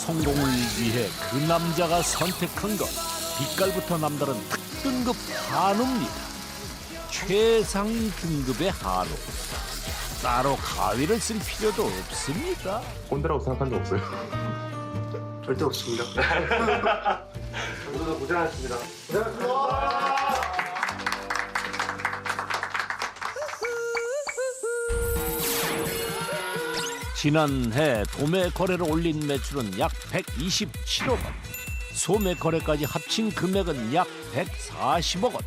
성공을 위해 그 남자가 선택한 것, 빛깔부터 남다른 특등급 한우입니다. 최상 등급의 한우. 따로 가위를 쓸 필요도 없습니다. 꼰대라고 생각한 적 없어요? 절대 없습니다. 모두 고생하셨습니다. 지난해 도매 거래로 올린 매출은 약 127억 원. 소매 거래까지 합친 금액은 약 140억 원.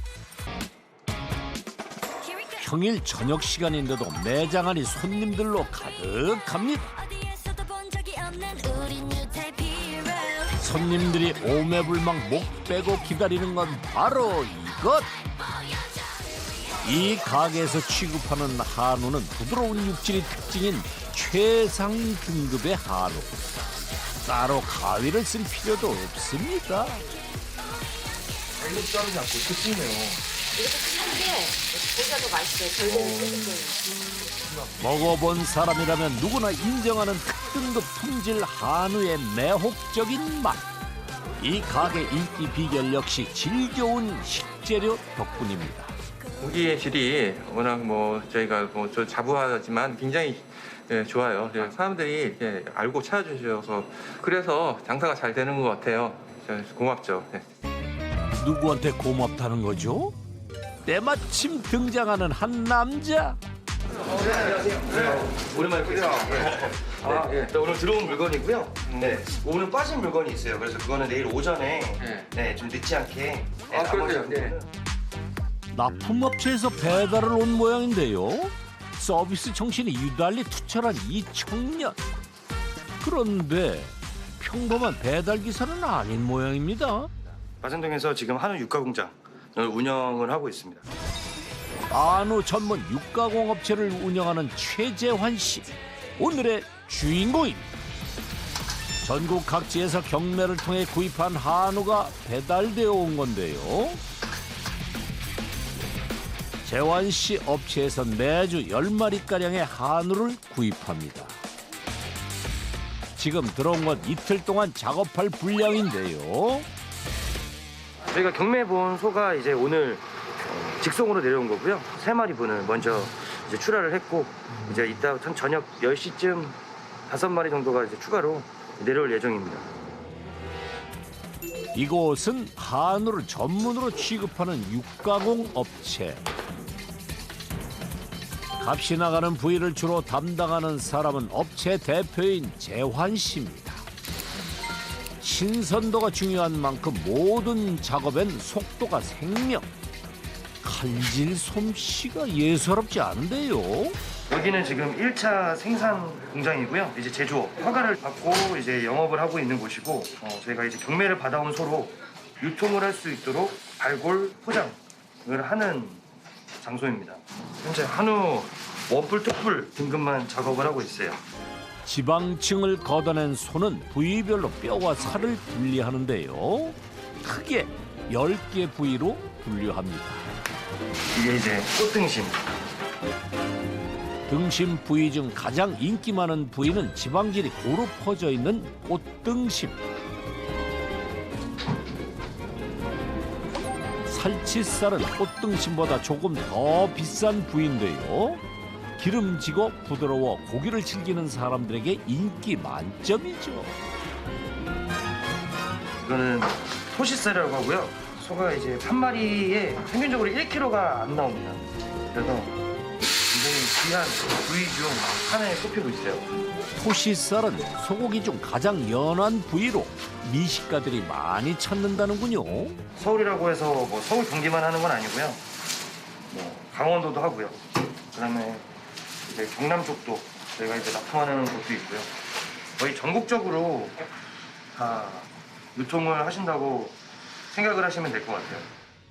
평일 저녁 시간인데도 매장 안이 손님들로 가득합니다. 손님들이 오매불망 목 빼고 기다리는 건 바로 이것. 이 가게에서 취급하는 한우는 부드러운 육질이 특징인 최상 등급의 한우. 따로 가위를 쓸 필요도 없습니다. 이거 자르지 않고 이렇게 씹네요. 이렇게 큰 게 고기가 더 맛있어요. 절대로 뜯을 거예요. 먹어본 사람이라면 누구나 인정하는 특등급 품질 한우의 매혹적인 맛. 이 가게 인기 비결 역시 질 좋은 식재료 덕분입니다. 고기의 질이 워낙 저희가 좀 자부하지만 굉장히 좋아요. 사람들이 이렇게 알고 찾아주셔서 그래서 장사가 잘 되는 것 같아요. 고맙죠. 네. 누구한테 고맙다는 거죠? 때마침 등장하는 한 남자. 오랜만에 뵙죠. 네, 오늘 들어온 물건이고요. 네, 오늘 빠진 물건이 있어요. 그래서 그거는 내일 오전에 좀 늦지 않게. 그러세요. 네. 납품업체에서 배달을 온 모양인데요. 서비스 정신이 유달리 투철한 이 청년. 그런데 평범한 배달 기사는 아닌 모양입니다. 마산동에서 지금 한우 육가공장을 운영을 하고 있습니다. 한우 전문 육가공 업체를 운영하는 최재환 씨. 오늘의 주인공입니다. 전국 각지에서 경매를 통해 구입한 한우가 배달되어 온 건데요. 재환 씨 업체에서 매주 10마리가량의 한우를 구입합니다. 지금 들어온 건 이틀 동안 작업할 분량인데요. 저희가 경매 본 소가 이제 오늘 직송으로 내려온 거고요. 3마리 분을 먼저 이제 출하를 했고 이제 이따 저녁 10시쯤 5마리 정도가 이제 추가로 내려올 예정입니다. 이곳은 한우를 전문으로 취급하는 육가공 업체. 값이 나가는 부위를 주로 담당하는 사람은 업체 대표인 재환 씨입니다. 신선도가 중요한 만큼 모든 작업엔 속도가 생명. 칼질 솜씨가 예사롭지 않은데요. 여기는 지금 1차 생산 공장이고요. 이제 제조업 허가를 받고 이제 영업을 하고 있는 곳이고 저희가 이제 경매를 받아온 소로 유통을 할 수 있도록 발골 포장을 하는 장소입니다. 현재 한우 원뿔, 뚝뿔 등급만 작업을 하고 있어요. 지방층을 걷어낸 소는 부위별로 뼈와 살을 분리하는데요. 크게 10개 부위로 분류합니다. 이게 이제 꽃등심. 등심 부위 중 가장 인기 많은 부위는 지방질이 고루 퍼져 있는 꽃등심. 살치살은 꽃등심보다 조금 더 비싼 부위인데요. 기름지고 부드러워 고기를 즐기는 사람들에게 인기 만점이죠. 이거는 토시살이라고 하고요. 소가 이제 한 마리에 평균적으로 1kg가 안 나옵니다. 그래서 굉장히 귀한 부위 중 하나에 꼽히고 있어요. 토시살은 소고기 중 가장 연한 부위로 미식가들이 많이 찾는다는군요. 서울이라고 해서 뭐 서울 경기만 하는 건 아니고요. 뭐 강원도도 하고요. 그다음에 이제 경남 쪽도 저희가 이제 납품하는 곳도 있고요. 거의 전국적으로 다 유통을 하신다고 생각을 하시면 될 것 같아요.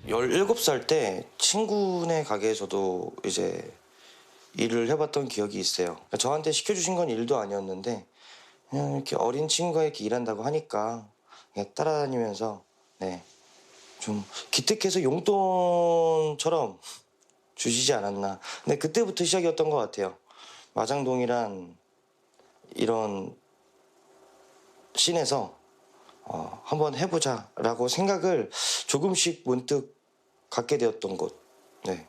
17살 때 친구네 가게에서도 이제 일을 해봤던 기억이 있어요. 저한테 시켜주신 건 일도 아니었는데 그냥 이렇게 어린 친구가 이렇게 일한다고 하니까 그냥 따라다니면서 좀 기특해서 용돈처럼 주시지 않았나. 근데 그때부터 시작이었던 것 같아요. 마장동이란 이런 씬에서 한번 해보자라고 생각을 조금씩 문득 갖게 되었던 곳. 네.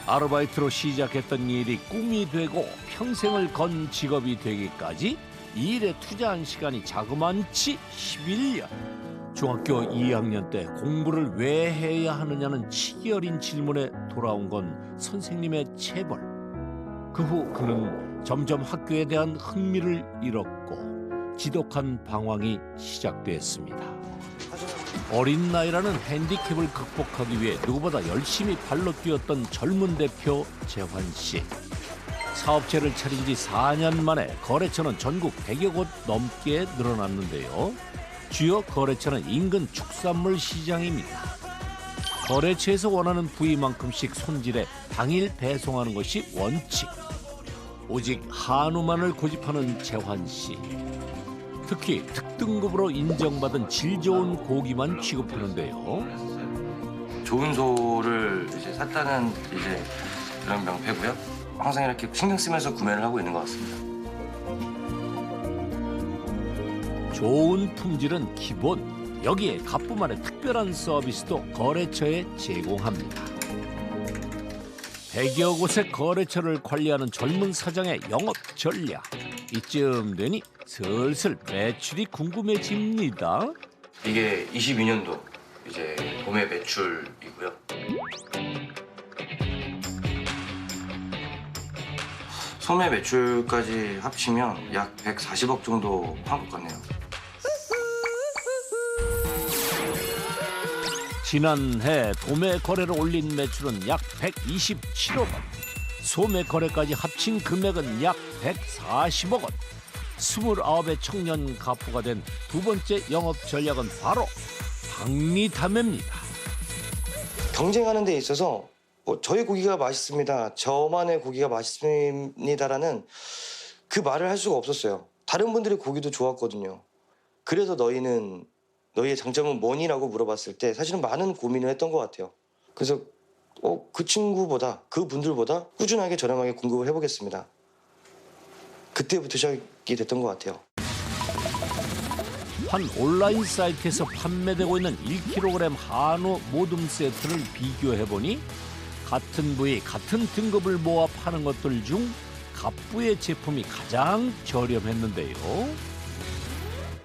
아르바이트로 시작했던 일이 꿈이 되고 평생을 건 직업이 되기까지 이 일에 투자한 시간이 자그만치 11년. 중학교 2학년 때 공부를 왜 해야 하느냐는 치기 어린 질문에 돌아온 건 선생님의 체벌. 그 후 그는 점점 학교에 대한 흥미를 잃었고 지독한 방황이 시작됐습니다. 어린 나이라는 핸디캡을 극복하기 위해 누구보다 열심히 발로 뛰었던 젊은 대표 재환 씨. 사업체를 차린 지 4년 만에 거래처는 전국 100여 곳 넘게 늘어났는데요. 주요 거래처는 인근 축산물 시장입니다. 거래처에서 원하는 부위만큼씩 손질해 당일 배송하는 것이 원칙. 오직 한우만을 고집하는 재환 씨. 특히 특등급으로 인정받은 질 좋은 고기만 취급하는데요. 좋은 소를 이제 샀다는 이제 그런 명패고요. 항상 이렇게 신경 쓰면서 구매를 하고 있는 것 같습니다. 좋은 품질은 기본. 여기에 갑부만의 특별한 서비스도 거래처에 제공합니다. 100여 곳의 거래처를 관리하는 젊은 사장의 영업 전략. 이쯤 되니 슬슬 매출이 궁금해집니다. 이게 22년도 이제 봄의 매출이고요. 소매 매출까지 합치면 약 140억 정도 한 것 같네요. 지난해 도매 거래로 올린 매출은 약 127억 원. 소매 거래까지 합친 금액은 약 140억 원. 29의 청년 가부가 된 두 번째 영업 전략은 바로 박리담회입니다. 경쟁하는 데 있어서 저희 고기가 맛있습니다. 저만의 고기가 맛있습니다라는 그 말을 할 수가 없었어요. 다른 분들의 고기도 좋았거든요. 그래서 너희의 장점은 뭐니라고 물어봤을 때 사실은 많은 고민을 했던 것 같아요. 그래서 그 친구보다 그 분들보다 꾸준하게 저렴하게 공급을 해보겠습니다. 그때부터 시작이 됐던 것 같아요. 한 온라인 사이트에서 판매되고 있는 1kg 한우 모듬 세트를 비교해보니 같은 부위, 같은 등급을 모아 파는 것들 중 갑부의 제품이 가장 저렴했는데요.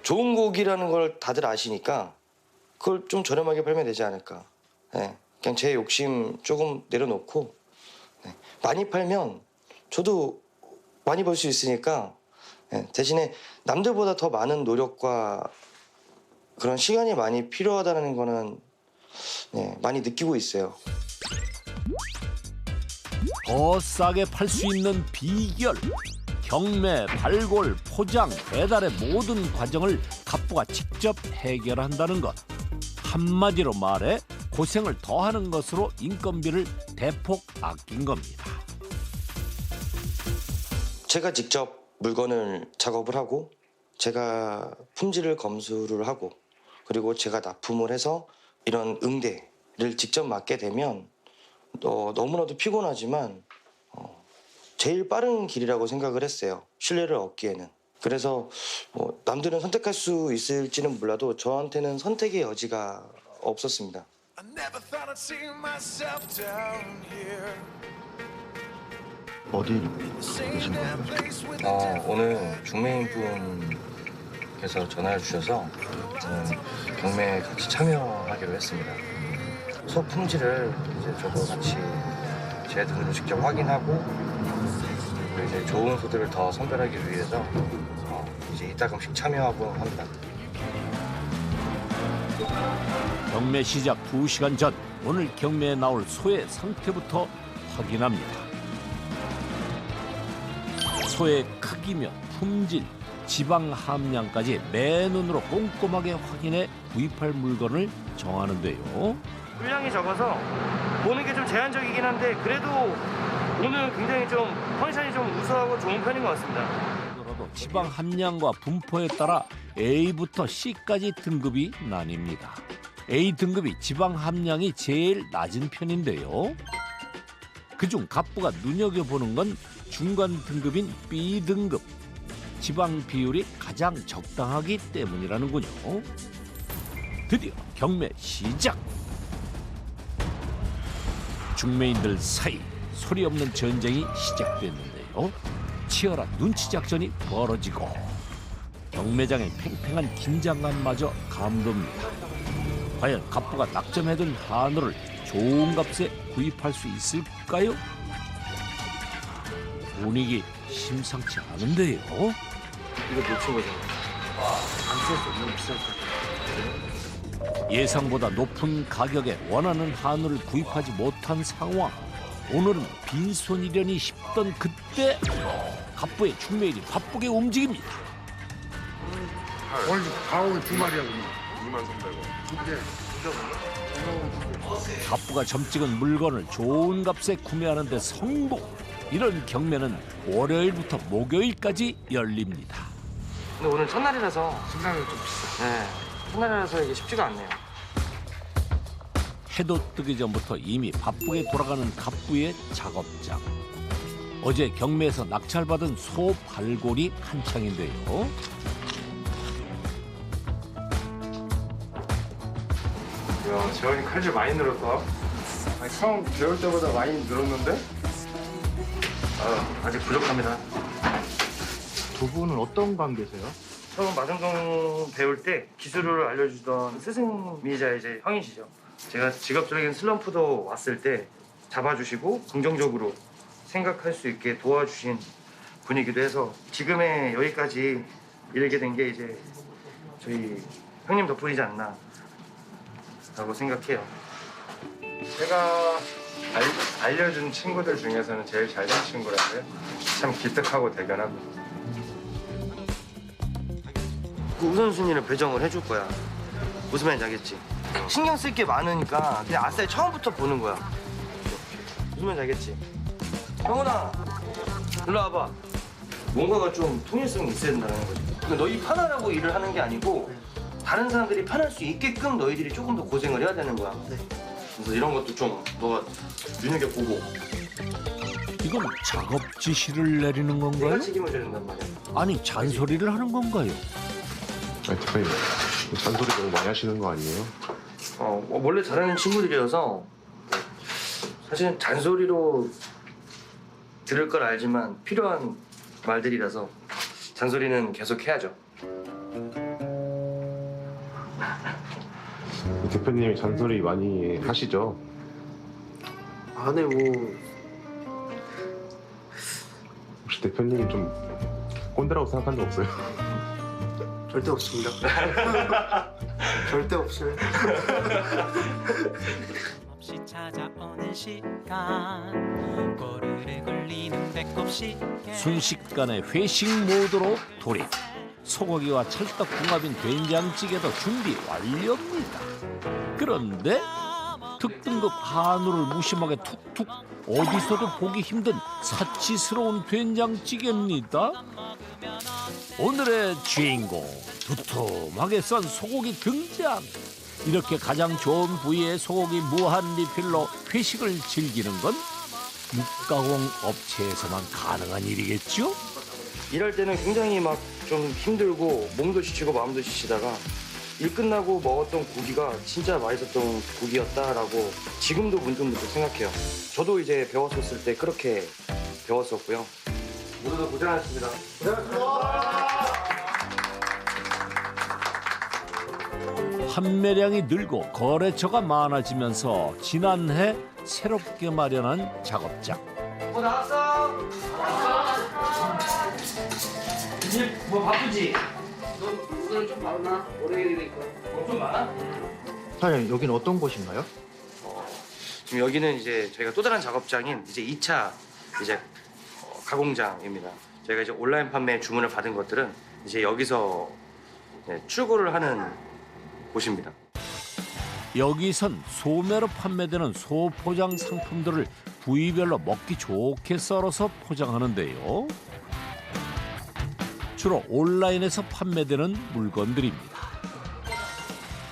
좋은 고기라는 걸 다들 아시니까 그걸 좀 저렴하게 팔면 되지 않을까. 네, 그냥 제 욕심 조금 내려놓고 많이 팔면 저도 많이 벌 수 있으니까 대신에 남들보다 더 많은 노력과 그런 시간이 많이 필요하다는 거는 많이 느끼고 있어요. 더 싸게 팔 수 있는 비결. 경매, 발골, 포장, 배달의 모든 과정을 갑부가 직접 해결한다는 것. 한마디로 말해 고생을 더하는 것으로 인건비를 대폭 아낀 겁니다. 제가 직접 물건을 작업을 하고 제가 품질을 검수를 하고 그리고 제가 납품을 해서 이런 응대를 직접 맡게 되면 너무나도 피곤하지만 제일 빠른 길이라고 생각을 했어요. 신뢰를 얻기에는. 그래서 남들은 선택할 수 있을지는 몰라도 저한테는 선택의 여지가 없었습니다. 어디 계신 거예요? 오늘 중매인 분께서 전화를 주셔서 경매에 같이 참여하기로 했습니다. 소 품질을 이제 저도 같이 제 눈으로 직접 확인하고 그리고 이제 좋은 소들을 더 선별하기 위해서 이제 이따금씩 참여하고 합니다. 경매 시작 2시간 전 오늘 경매에 나올 소의 상태부터 확인합니다. 소의 크기며 품질, 지방 함량까지 맨눈으로 꼼꼼하게 확인해 구입할 물건을 정하는데요. 분량이 적어서 보는 게 좀 제한적이긴 한데 그래도 오늘 굉장히 좀 컨디션이 좀 우수하고 좋은 편인 것 같습니다. 그러도 지방 함량과 분포에 따라 A부터 C까지 등급이 나뉩니다. A 등급이 지방 함량이 제일 낮은 편인데요. 그중 갑부가 눈여겨보는 건 중간 등급인 B 등급. 지방 비율이 가장 적당하기 때문이라는군요. 드디어 경매 시작. 중매인들 사이 소리 없는 전쟁이 시작됐는데요. 치열한 눈치 작전이 벌어지고 경매장의 팽팽한 긴장감마저 감돕니다. 과연 갑부가 낙점해둔 한우를 좋은 값에 구입할 수 있을까요? 분위기 심상치 않은데요. 이거 놓친 거잖아. 안 썼어. 너무 비쌀 것 같아. 예상보다 높은 가격에 원하는 한우를 구입하지 못한 상황. 오늘은 빈손이려니 싶던 그때 갑부의 중매일이 바쁘게 움직입니다. 오늘 가오는 두 마리야 그냥. 23,000원. 갑부가 점 찍은 물건을 좋은 값에 구매하는 데 성공. 이런 경매는 월요일부터 목요일까지 열립니다. 근데 오늘 첫날이라서 생각이 좀 비싸. 네, 첫날이라서 이게 쉽지가 않네요. 해도 뜨기 전부터 이미 바쁘게 돌아가는 갑부의 작업장. 어제 경매에서 낙찰받은 소 발골이 한창인데요. 야, 재원이 칼질 많이 늘었다. 아니, 처음 배울 때보다 많이 늘었는데? 아직 부족합니다. 두 분은 어떤 관계세요? 처음 마등동 배울 때 기술을 알려주던 스승이자 이제 형이시죠. 제가 직업적인 슬럼프도 왔을 때 잡아주시고 긍정적으로 생각할 수 있게 도와주신 분이기도 해서 지금의 여기까지 이르게 된 게 이제 저희 형님 덕분이지 않나 라고 생각해요. 제가 알려준 친구들 중에서는 제일 잘된 친구라서요. 참 기특하고 대견하고. 그 우선순위를 배정을 해줄 거야. 무슨 말인지 알겠지? 신경 쓸 게 많으니까 그냥 아싸리 처음부터 보는 거야. 무슨 말인지 알겠지? 형훈아, 일로 와봐. 뭔가가 좀 통일성이 있어야 된다는 거지. 그러니까 너희 편하라고 일을 하는 게 아니고 다른 사람들이 편할 수 있게끔 너희들이 조금 더 고생을 해야 되는 거야. 그래서 이런 것도 좀 너가 눈여겨보고 이건 작업 지시를 내리는 건가요? 내가 책임을 져야 된단 말이야. 아니 잔소리를 하는 건가요? 아니 대표님 잔소리 너무 많이 하시는 거 아니에요? 원래 잘하는 친구들이어서 사실은 잔소리로 들을 걸 알지만 필요한 말들이라서 잔소리는 계속 해야죠. 대표님이 잔소리 많이 하시죠? 안에 뭐 혹시 대표님이 좀 꼰대라고 생각한 적 없어요? 절대 없습니다. 절대 없어요. 없이 찾아오는 시간 꼬르르 굴리는 배꼽 시계 순식간에 회식 모드로 돌입. 소고기와 찰떡궁합인 된장찌개도 준비 완료입니다. 그런데 특등급 한우를 무심하게 툭툭 어디서도 보기 힘든 사치스러운 된장찌개입니다. 오늘의 주인공 두툼하게 썬 소고기 등장. 이렇게 가장 좋은 부위의 소고기 무한 리필로 회식을 즐기는 건 육가공 업체에서만 가능한 일이겠죠? 일할 때는 굉장히 막 좀 힘들고 몸도 지치고 마음도 지치다가 일 끝나고 먹었던 고기가 진짜 맛있었던 고기였다라고 지금도 문득문득 생각해요. 저도 이제 배웠었을 때 그렇게 배웠었고요. 모두 고생하셨습니다. 판매량이 늘고 거래처가 많아지면서 지난해 새롭게 마련한 작업장. 나왔어? 이제 뭐 바쁘지? 너 오늘 좀 많나? 월요일이니까. 좀 많아? 사장님 여기는 어떤 곳인가요? 지금 여기는 이제 저희가 또 다른 작업장인 이제 2차 이제 가공장입니다. 저희가 이제 온라인 판매 주문을 받은 것들은 이제 여기서 출고를 하는 곳입니다. 여기선 소매로 판매되는 소포장 상품들을 부위별로 먹기 좋게 썰어서 포장하는데요. 주로 온라인에서 판매되는 물건들입니다.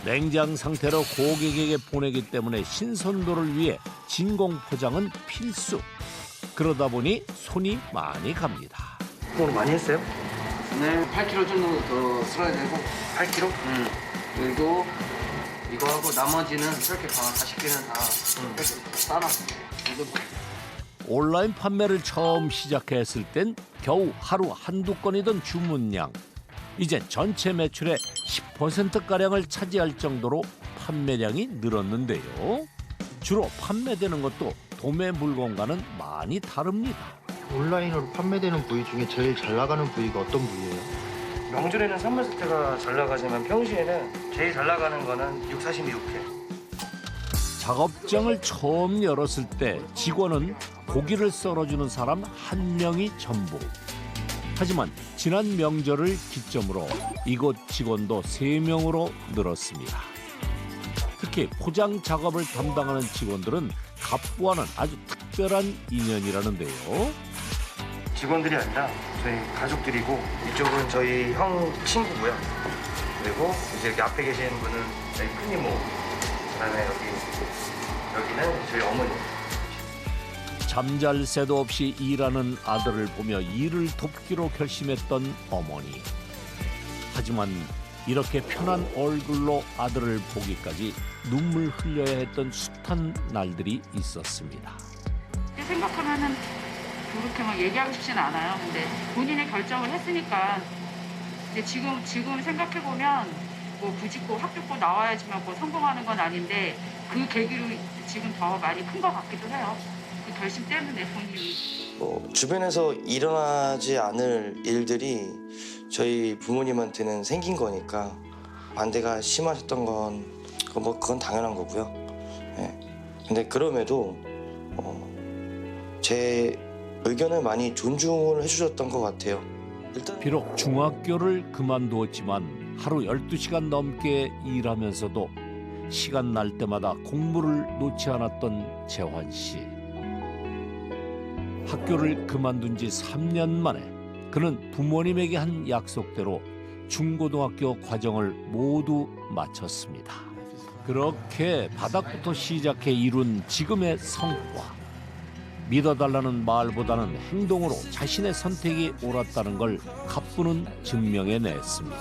냉장 상태로 고객에게 보내기 때문에 신선도를 위해 진공 포장은 필수. 그러다 보니 손이 많이 갑니다. 오늘 많이 했어요? 오늘 8kg 정도 더 쓸어야 되고 8kg? 그리고 이거하고 나머지는 이렇게 다 40개는 다 이렇게 싸놨어. 온라인 판매를 처음 시작했을 땐 겨우 하루 한두 건이던 주문량. 이제 전체 매출의 10%가량을 차지할 정도로 판매량이 늘었는데요. 주로 판매되는 것도 도매 물건과는 많이 다릅니다. 온라인으로 판매되는 부위 중에 제일 잘 나가는 부위가 어떤 부위예요? 명절에는 선물 세트가 잘 나가지만 평시에는 제일 잘 나가는 거는 육사시미 육회. 작업장을 처음 열었을 때 직원은 고기를 썰어주는 사람 한 명이 전부. 하지만 지난 명절을 기점으로 이곳 직원도 3명으로 늘었습니다. 특히 포장 작업을 담당하는 직원들은 갑부와는 아주 특별한 인연이라는데요. 직원들이 아니라 저희 가족들이고 이쪽은 저희 형 친구고요. 그리고 이제 여기 앞에 계시는 분은 저희 큰이모. 그다음에 여기는 저희 어머니. 잠잘 새도 없이 일하는 아들을 보며 일을 돕기로 결심했던 어머니. 하지만 이렇게 편한 얼굴로 아들을 보기까지 눈물 흘려야 했던 숱한 날들이 있었습니다. 생각하면은 그렇게 막 얘기하고 싶진 않아요. 근데 본인이 결정을 했으니까. 근데 지금 생각해 보면 뭐 부짓고 학교고 나와야지만 뭐 성공하는 건 아닌데 그 계기로 지금 더 많이 큰 것 같기도 해요. 그 결심 때문에 본인이. 주변에서 일어나지 않을 일들이 저희 부모님한테는 생긴 거니까 반대가 심하셨던 건 그건 당연한 거고요. 예. 근데 그럼에도 제 의견을 많이 존중을 해주셨던 것 같아요. 비록 중학교를 그만두었지만 하루 12시간 넘게 일하면서도 시간 날 때마다 공부를 놓지 않았던 재환 씨. 학교를 그만둔 지 3년 만에 그는 부모님에게 한 약속대로 중고등학교 과정을 모두 마쳤습니다. 그렇게 바닥부터 시작해 이룬 지금의 성과. 믿어달라는 말보다는 행동으로 자신의 선택이 옳았다는 걸 갑부는 증명해냈습니다.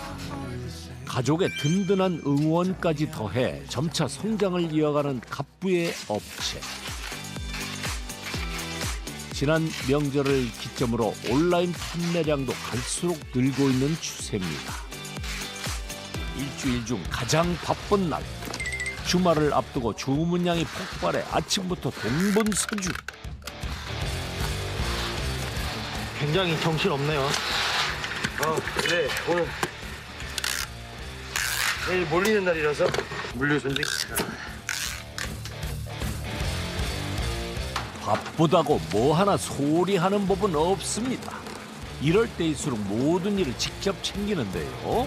가족의 든든한 응원까지 더해 점차 성장을 이어가는 갑부의 업체. 지난 명절을 기점으로 온라인 판매량도 갈수록 늘고 있는 추세입니다. 일주일 중 가장 바쁜 날. 주말을 앞두고 주문량이 폭발해 아침부터 동분서주. 굉장히 정신없네요. 네, 오늘 내일 몰리는 날이라서 물류선도 바쁘다고 뭐 하나 소리하는 법은 없습니다. 이럴 때일수록 모든 일을 직접 챙기는데요.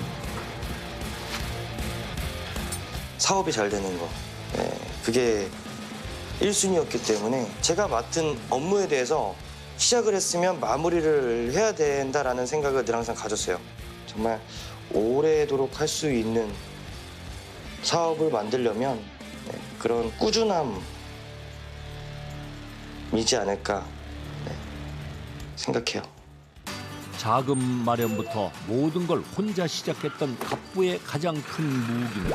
사업이 잘 되는 거. 그게 1순위였기 때문에 제가 맡은 업무에 대해서 시작을 했으면 마무리를 해야 된다라는 생각을 늘 항상 가졌어요. 정말 오래도록 할 수 있는 사업을 만들려면 그런 꾸준함이지 않을까 생각해요. 자금 마련부터 모든 걸 혼자 시작했던 갑부의 가장 큰 무기는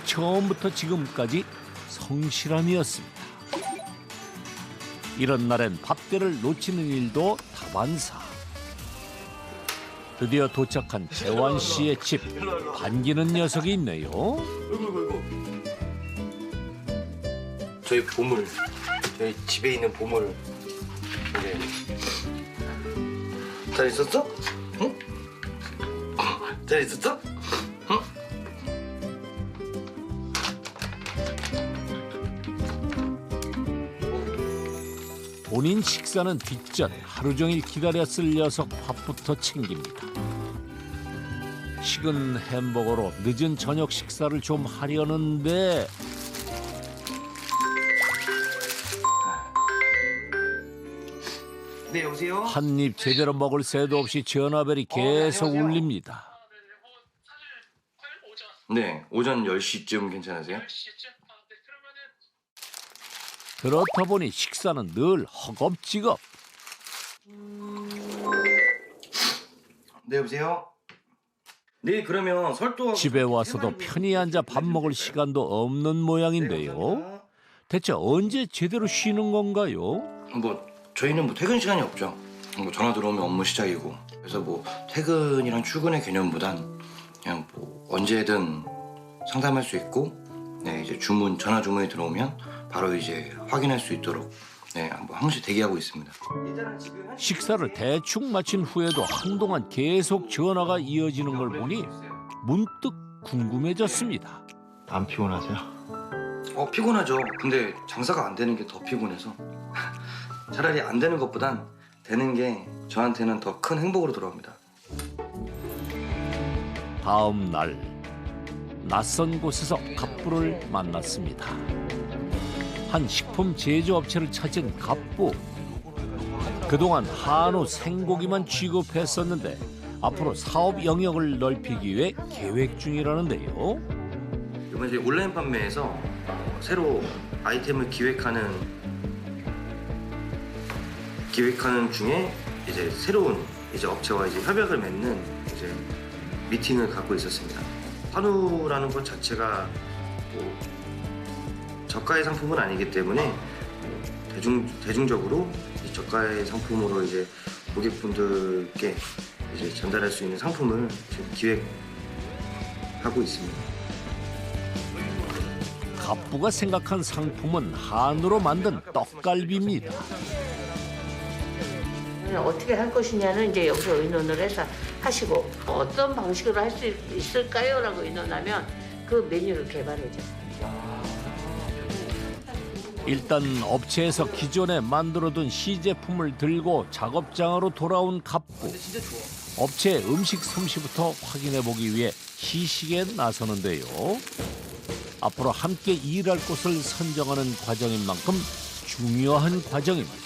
처음부터 지금까지 성실함이었습니다. 이런 날엔 밥대를 놓치는 일도 다반사. 드디어 도착한 재환 씨의 집. 반기는 녀석이 있네요. 저희 보물, 저희 집에 있는 보물. 잘 있었어? 응? 잘 있었어? 응? 본인 식사는 뒷전. 하루 종일 기다렸을 녀석 밥부터 챙깁니다. 식은 햄버거로 늦은 저녁 식사를 좀 하려는데 네, 여보세요? 한 입 제대로 먹을 새도 없이 전화벨이 계속 울립니다. 네, 오전 10시쯤 괜찮으세요? 그렇다 보니 식사는 늘 허겁지겁. 네, 여보세요? 네, 그러면 설도 집에 와서도 편히 앉아 밥 먹을 시간도 없는 모양인데요. 대체 언제 제대로 쉬는 건가요? 뭐 저희는 뭐 퇴근 시간이 없죠. 뭐 전화 들어오면 업무 시작이고. 그래서 뭐 퇴근이랑 출근의 개념보단 그냥 뭐 언제든 상담할 수 있고, 네, 이제 전화 주문이 들어오면 바로 이제 확인할 수 있도록, 네, 뭐 항시 대기하고 있습니다. 식사를 대충 마친 후에도 한동안 계속 전화가 이어지는 걸 보니 문득 궁금해졌습니다. 안 피곤하세요? 피곤하죠. 근데 장사가 안 되는 게 더 피곤해서 차라리 안 되는 것보단 되는 게 저한테는 더 큰 행복으로 돌아옵니다. 다음 날 낯선 곳에서 갑부를 만났습니다. 한 식품 제조업체를 찾은 갑부. 그동안 한우 생고기만 취급했었는데 앞으로 사업 영역을 넓히기 위해 계획 중이라는데요. 이번 이제 온라인 판매에서 새로 아이템을 기획하는 중에 이제 새로운 이제 업체와 이제 협약을 맺는 이제 미팅을 갖고 있었습니다. 한우라는 것 자체가 뭐 저가의 상품은 아니기 때문에 대중적으로 이 저가의 상품으로 이제 고객분들께 이제 전달할 수 있는 상품을 지금 기획하고 있습니다. 갑부가 생각한 상품은 한우로 만든 떡갈비입니다. 어떻게 할 것이냐는 이제 여기서 의논을 해서 하시고 어떤 방식으로 할 수 있을까요? 라고 의논하면 그 메뉴를 개발해줘. 일단 업체에서 기존에 만들어둔 시제품을 들고 작업장으로 돌아온 갑부. 업체의 음식 솜씨부터 확인해보기 위해 시식에 나서는데요. 앞으로 함께 일할 곳을 선정하는 과정인 만큼 중요한 과정입니다.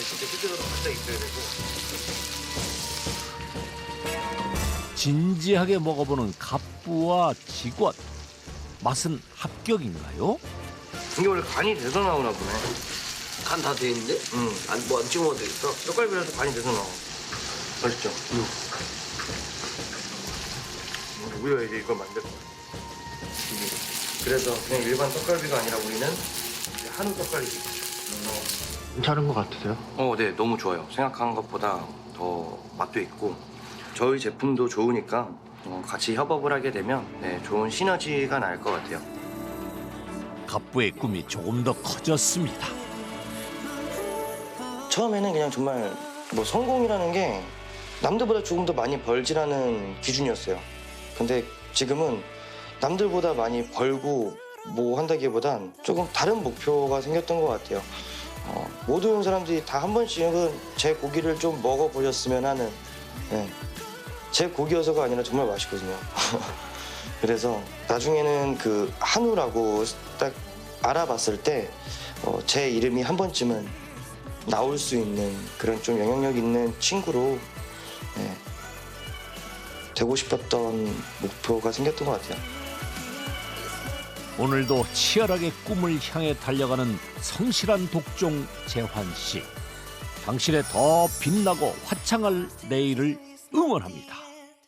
진짜 실제로 앉아 있어야 되고. 진지하게 먹어보는 갑부와 직원. 맛은 합격인가요? 이게 원래 간이 돼서 나오나 보네. 간 다 돼 있는데? 응. 뭐 안 찍어 먹어도 되겠어? 떡갈비라서 간이 돼서 나와. 맛있죠? 응. 누구야 이제 이걸 만들어? 그래서 그냥 일반 떡갈비가 아니라 우리는 이제 한우 떡갈비. 괜찮은 것 같으세요? 네, 너무 좋아요. 생각한 것보다 더 맛도 있고 저희 제품도 좋으니까 같이 협업을 하게 되면 네, 좋은 시너지가 날 것 같아요. 갑부의 꿈이 조금 더 커졌습니다. 처음에는 그냥 정말 뭐 성공이라는 게 남들보다 조금 더 많이 벌지라는 기준이었어요. 근데 지금은 남들보다 많이 벌고 뭐 한다기보단 조금 다른 목표가 생겼던 것 같아요. 모든 사람들이 다 한 번씩은 제 고기를 좀 먹어보셨으면 하는, 네. 제 고기여서가 아니라 정말 맛있거든요. 그래서 나중에는 그 한우라고 딱 알아봤을 때 제 이름이 한 번쯤은 나올 수 있는 그런 좀 영향력 있는 친구로, 네, 되고 싶었던 목표가 생겼던 것 같아요. 오늘도 치열하게 꿈을 향해 달려가는 성실한 독종 재환 씨. 당신의 더 빛나고 화창할 내일을 응원합니다.